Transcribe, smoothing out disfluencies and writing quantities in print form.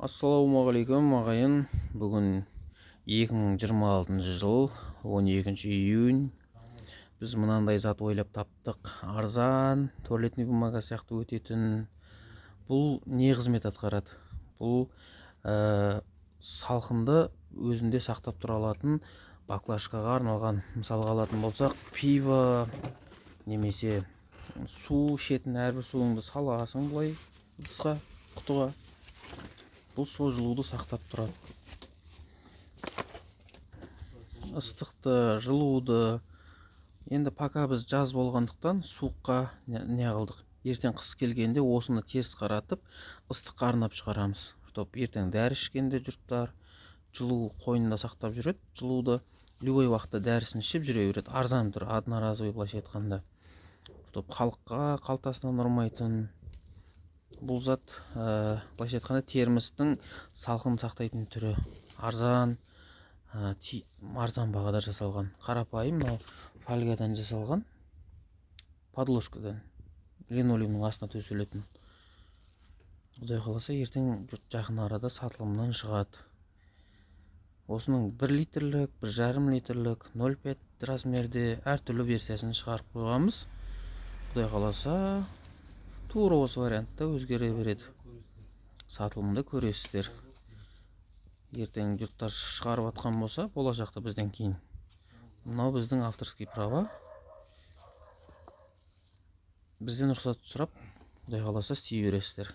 Ассалаумағалейкум ағайын. Бүгін 2026 жыл 12 июнь. Біз мынандай зат ойлап таптық. Арзан туалетный бумага сияқты өтетін. Бұл не қызмет атқарады? Бұл салқынды өзінде сақтап тұра алатын баклажкаға арналған. Мысалға алатын болсақ, пиво немесе су ішетін әрбір суыңды саласың былай ыдысқа, құтыға. Бұл жылуды сақтап тұрады. Ыстықты, жылуды. Енді пока біз жаз болғандықтан суыққа не қылдық. Ертең қыс келгенде осыны теріс қаратып, ыстыққа арнап шығарамыз. Чтоб ертең дәрі ішкенде жұрттар жылу қойнында сақтап жүреді. Жылуды любой уақытта дәрісін ішіп жүре береді. Арзан тұр, одноразовый былайша айтқанда. Чтоб халыққа қалтасынан ұрмайтын. Бұл зат былайша айтқанда термостың салқын сақтайтын түрі. Арзан бағада жасалған. Қарапайым мынау фольгадан жасалған, подложкадан, линолеумның астына төселетін. Құдай қаласа ертең жұрт жақын арада сатылымнан шығады. Осының 1 литрлік, 1,5 литрлік, 0,5 размерде әртүрлі версиясын шығарып қойғанбыз. Құдай қаласа тура осы вариантта өзгере береді. Сатылымды көресіздер. Ертең жұрттар шығарып атқан болса, болашақта бізден кейін. Мынау біздің авторский права. Бізден рұқсат сұрап, құдай қаласа істей бересіздер.